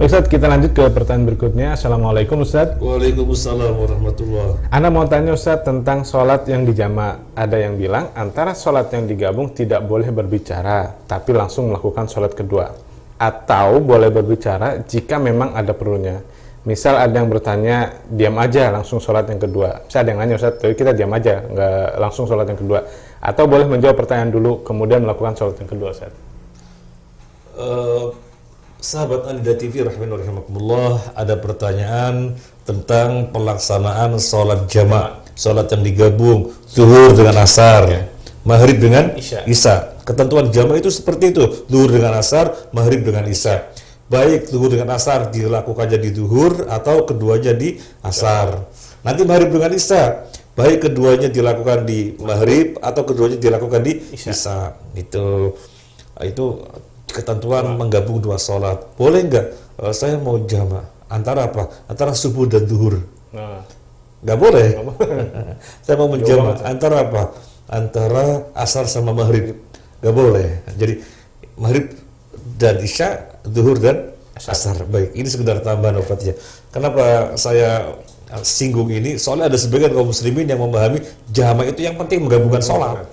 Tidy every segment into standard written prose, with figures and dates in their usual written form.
Ustadz, kita lanjut ke pertanyaan berikutnya. Assalamualaikum Ustadz. Waalaikumsalam warahmatullahi. Anda mau tanya Ustadz tentang sholat yang dijamak. Ada yang bilang antara sholat yang digabung tidak boleh berbicara, tapi langsung melakukan sholat kedua. Atau boleh berbicara jika memang ada perlunya. Misal ada yang bertanya, diam aja langsung sholat yang kedua. Bisa ada yang nanya, Ustadz, tapi kita diam aja, nggak langsung sholat yang kedua. Atau boleh menjawab pertanyaan dulu, kemudian melakukan sholat yang kedua, Ustadz. Sahabat Anida TV rahimakumullah, ada pertanyaan tentang pelaksanaan sholat jamak, sholat yang digabung, zuhur dengan asar, maghrib dengan isya. Ketentuan jamak itu seperti itu, zuhur dengan asar, maghrib dengan isya. Baik zuhur dengan asar dilakukannya di zuhur atau keduanya di asar. Nanti maghrib dengan isya, baik keduanya dilakukan di maghrib atau keduanya dilakukan di isya. Itu ketentuan menggabung dua sholat. Boleh nggak? Saya mau jamak antara apa? Antara subuh dan zuhur. Nggak boleh. Saya mau menjamak antara apa? Antara asar sama maghrib. Nggak boleh. Jadi maghrib dan isya, zuhur dan asar. Baik, ini sekedar tambahan obatnya. Kenapa saya singgung ini? Soalnya ada sebagian kaum muslimin yang memahami jamak itu yang penting menggabungkan sholat.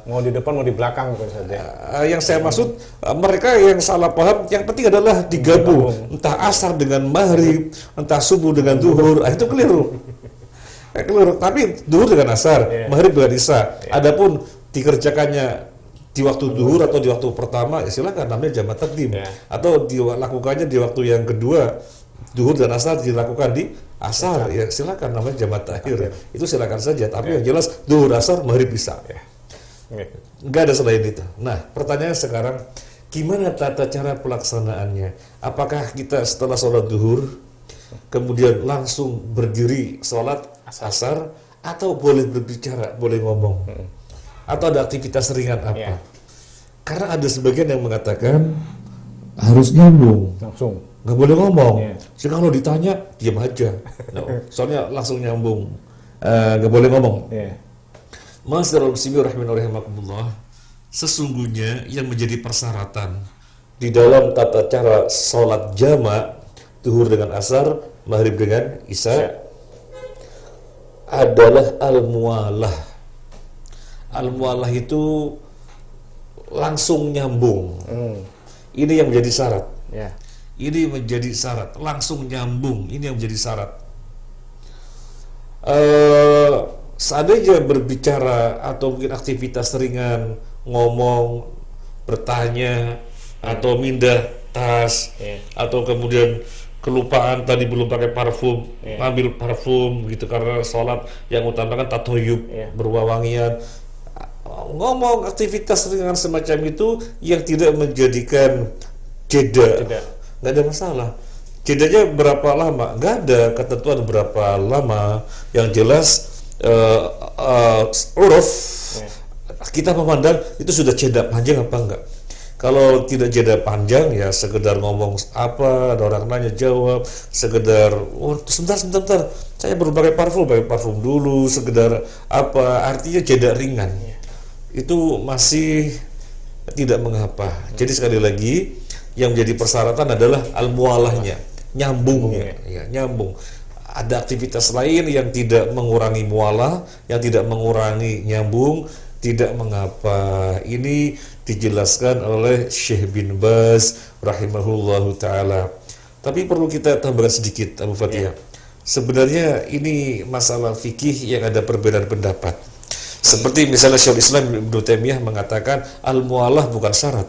Mau di depan, mau di belakang bukan saja. Yang saya maksud, mereka yang salah paham, yang penting adalah digabung. Entah asar dengan maghrib, entah subuh dengan zuhur, itu keliru. Keliru. Tapi zuhur dengan asar, maghrib dengan isya. Adapun dikerjakannya di waktu zuhur atau di waktu pertama, ya silakan, namanya jamak takdim. Atau dilakukannya di waktu yang kedua, zuhur dan asar dilakukan di asar, ya silakan, namanya jamak takhir. Itu silakan saja. Tapi yang jelas zuhur, asar, maghrib, isya. Nggak ada selain itu. Nah, pertanyaannya sekarang, gimana tata cara pelaksanaannya? Apakah kita setelah sholat zuhur kemudian langsung berdiri sholat asar, atau boleh berbicara, boleh ngomong, atau ada aktivitas ringan apa? Karena ada sebagian yang mengatakan harus nyambung, langsung, nggak boleh ngomong. Jadi kalau ditanya diam aja. Soalnya langsung nyambung, nggak boleh ngomong. Masyaallah muslimin rahimakumullah, sesungguhnya yang menjadi persyaratan di dalam tata cara sholat jamak zuhur dengan asar, maghrib dengan isya adalah al-muwalah. Al-muwalah itu langsung nyambung. Ini yang menjadi syarat. Ini menjadi syarat, langsung nyambung. Ini yang menjadi syarat. Seandainya berbicara atau mungkin aktivitas ringan, ngomong, bertanya, atau mindah tas, atau kemudian kelupaan tadi belum pakai parfum, ambil parfum gitu karena sholat yang utama kan tatoyub, berwawangian. Ngomong aktivitas ringan semacam itu yang tidak menjadikan jeda, nggak ada masalah. Jedanya berapa lama? Nggak ada ketentuan berapa lama. Yang jelas uruf kita memandang itu sudah jeda panjang apa enggak. Kalau tidak jeda panjang, ya sekedar ngomong apa, ada orang nanya jawab, sekedar sebentar, saya baru pakai parfum dulu, sekedar apa, artinya jeda ringan. Itu masih tidak mengapa. Jadi sekali lagi yang menjadi persyaratan adalah al-muwalahnya, nyambungnya, nyambung. Ada aktivitas lain yang tidak mengurangi mualah, yang tidak mengurangi nyambung, tidak mengapa. Ini dijelaskan oleh Syekh bin Baz rahimahullahu ta'ala. Tapi perlu kita tambahkan sedikit, Abu Fatihah. Sebenarnya ini masalah fikih yang ada perbedaan pendapat. Seperti misalnya Syekhul Islam Ibnu Taimiyah mengatakan al-mualah bukan syarat.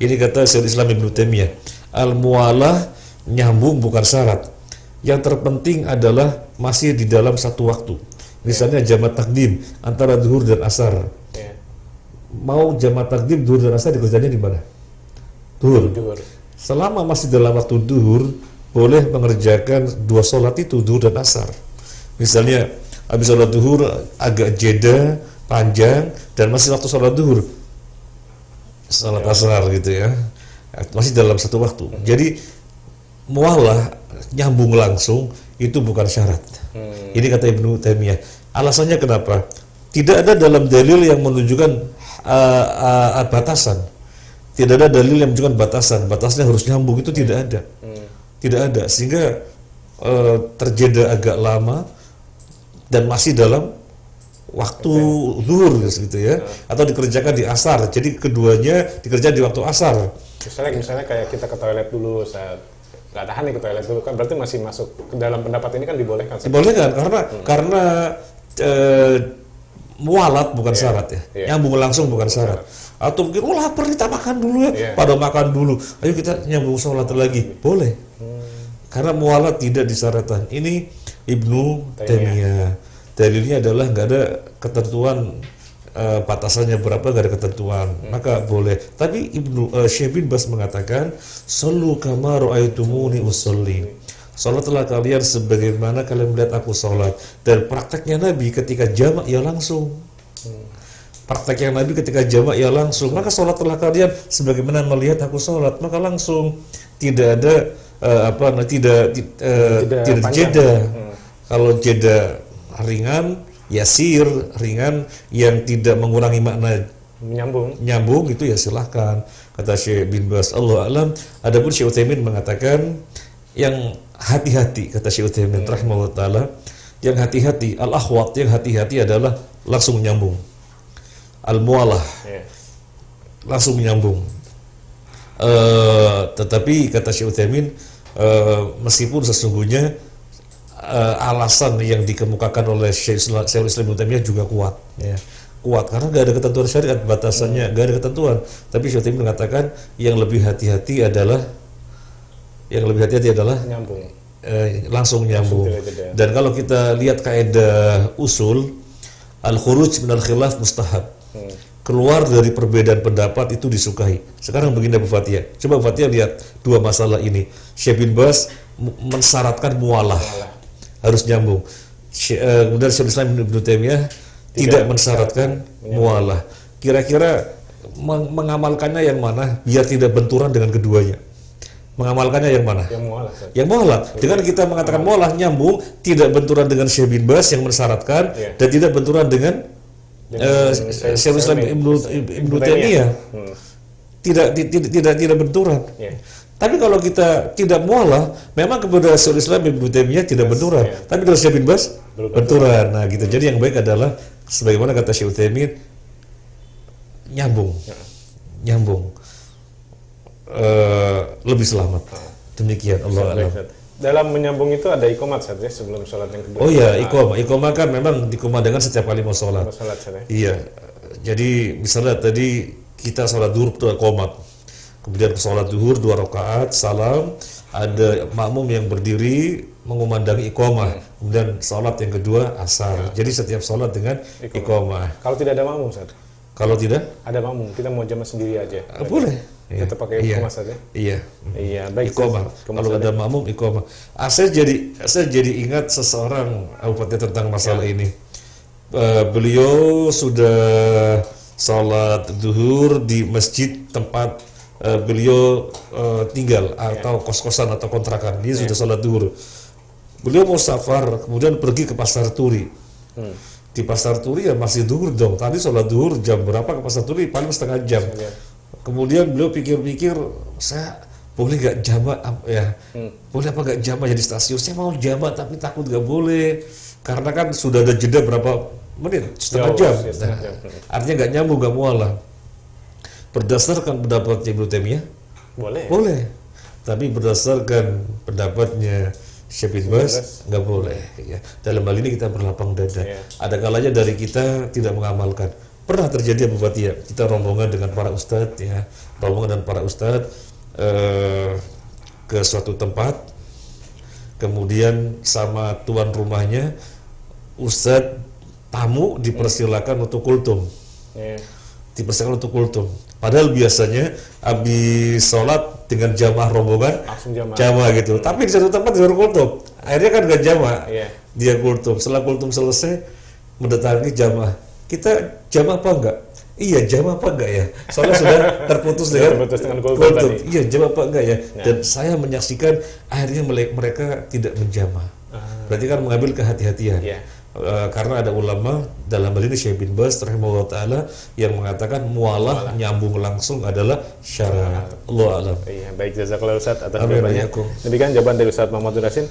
Ini kata Syekhul Islam Ibnu Taimiyah, al-mualah nyambung bukan syarat. Yang terpenting adalah masih di dalam satu waktu. Misalnya jamak takdim antara zuhur dan asar. Mau jamak takdim zuhur dan asar dikerjanya di mana? Zuhur. Selama masih dalam waktu zuhur, boleh mengerjakan dua sholat itu, zuhur dan asar. Misalnya habis sholat zuhur agak jeda panjang dan masih waktu sholat zuhur, sholat asar gitu ya, masih dalam satu waktu. Jadi mualah nyambung langsung itu bukan syarat. Ini kata Ibnu Taimiyah. Alasannya kenapa? Tidak ada dalam dalil yang menunjukkan batasan. Tidak ada dalil yang menunjukkan batasnya harus nyambung, itu tidak ada. Tidak ada, sehingga terjeda agak lama dan masih dalam waktu zuhur gitu ya, atau dikerjakan di asar. Jadi keduanya dikerjakan di waktu asar. Misalnya kayak kita ke toilet dulu, saat nggak tahan nih ke toilet dulu, kan berarti masih masuk ke dalam pendapat ini kan dibolehkan. Dibolehkan karena mualat bukan syarat ya. Nyambung langsung bukan syarat. Atau mungkin lapar nih, kita makan dulu ya. Pada makan dulu, ayo kita nyambung sholat lagi, boleh. Karena mualat tidak disyaratkan. Ini Ibnu Taimiyah. Dalilnya adalah nggak ada ketentuan batasannya berapa, nggak ada ketentuan, maka boleh. Tapi Syekh bin Baz mengatakan, "Shallu kama ra'aitumuni usolli." Salatlah kalian sebagaimana kalian melihat aku salat. Dan prakteknya Nabi ketika jamak ya langsung. Prakteknya Nabi ketika jamak ya langsung. Maka salatlah kalian sebagaimana melihat aku salat, maka langsung. Tidak ada tidak jeda. Kalau jeda ringan, yasir, ringan yang tidak mengurangi makna nyambung itu ya silahkan. Kata Syekh bin Baz, Allah alam. Adapun Syekh Utsaimin mengatakan yang hati-hati, kata Syekh Utsaimin rahimahullah taala, yang hati-hati, al-ahwat, yang hati-hati adalah langsung menyambung. Al-mualah, langsung menyambung. Tetapi kata Syekh Utsaimin, meskipun sesungguhnya alasan yang dikemukakan oleh Syekhul Islam Ibnu Taimiyah juga kuat, ya. Kuat karena nggak ada ketentuan syariat, batasannya nggak ada ketentuan. Tapi Syekh Utsaimin mengatakan yang lebih hati-hati adalah nyambung. Langsung nyambung. Dan kalau kita lihat kaidah usul, al-khuruj minal khilaf mustahab. Keluar dari perbedaan pendapat itu disukai. Sekarang begini Abu Fatihah. Coba Abu Fatihah lihat dua masalah ini. Syekh bin Baz mensyaratkan mualah, harus nyambung. Kemudian Syekhul Islam Ibnu Taimiyah tidak mensyaratkan mualah. Kira-kira mengamalkannya yang mana biar tidak benturan dengan keduanya? Mengamalkannya yang mana? Yang mualah. Dengan kita mengatakan mualah nyambung, tidak benturan dengan Syekh bin Baz yang mensyaratkan, dan tidak benturan dengan Syekhul Islam Ibnu Taimiyah. Tidak benturan. Tapi kalau kita tidak mualah, memang kepada Syekhul Islam Ibnu Taimiyah tidak benturan. Tapi kalau Syekh bin Baz benturan. Nah, gitu. Jadi yang baik adalah sebagaimana kata Syekh Utsaimin, nyambung. Lebih selamat. Demikian Allah alam. Dalam menyambung itu ada iqamat saja sebelum sholat yang kedua. Oh iya, iqamah kan memang dikumandangkan setiap kali mau sholat. Iya. Jadi misalnya tadi kita sholat zuhur itu iqamat. Kemudian sholat zuhur 2 rakaat, salam, ada makmum yang berdiri mengumandangi iqamah. Kemudian sholat yang kedua asar. Jadi setiap sholat dengan iqamah. Kalau tidak ada makmum, Ustaz? Kalau tidak ada makmum, kita mau jamaah sendiri aja. Boleh. Kita pakai iqamah saja. Iya. Baik. Iqamah. Kalau ada makmum iqamah. Saya jadi ingat seseorang Abu Fatihah tentang masalah ini. Beliau sudah sholat zuhur di masjid tempat beliau tinggal atau kos-kosan atau kontrakan. Dia sudah sholat zuhur. Beliau mau safar, kemudian pergi ke Pasar Turi. Di Pasar Turi ya masih zuhur dong. Tadi sholat zuhur jam berapa ke Pasar Turi? Paling setengah jam. Kemudian beliau pikir-pikir, saya boleh nggak jamak ya? Boleh apa nggak jamak jadi stasiun? Saya mau jamak tapi takut nggak boleh karena kan sudah ada jeda berapa menit, setengah jam. Artinya nggak nyambung, nggak mualah. Berdasarkan pendapat Ibnu Taimiyah, boleh. Tapi berdasarkan pendapatnya Syekh bin Baz nggak boleh. Ya. Dalam hal ini kita berlapang dada. Ada kalanya dari kita tidak mengamalkan. Pernah terjadi Abu Fatihah, kita rombongan dengan para ustadz, ya, ke suatu tempat, kemudian sama tuan rumahnya, ustadz tamu dipersilakan untuk kultum, dipersilakan untuk kultum. Padahal biasanya habis sholat dengan jamaah rombongan, jamaah gitu. Tapi di satu tempat baru kultum, akhirnya kan gak jamaah, dia kultum. Setelah kultum selesai, mendatangi jamaah. Kita jamaah apa enggak? Iya, jamaah apa enggak ya? Soalnya sudah terputus dengan kultum. Iya, jamaah apa enggak ya? Dan saya menyaksikan akhirnya mereka tidak menjamaah. Berarti kan mengambil kehati-hatian. Karena ada ulama dalam hal ini Syekh bin Baz rahimahullah taala yang mengatakan mualah nyambung langsung adalah syarat. Allah alam. Iya, baik, jazakallahu Ustaz atas Amin, jawabannya. ya, Kum. Demikian jawaban dari Ustaz Muhammad Yasin.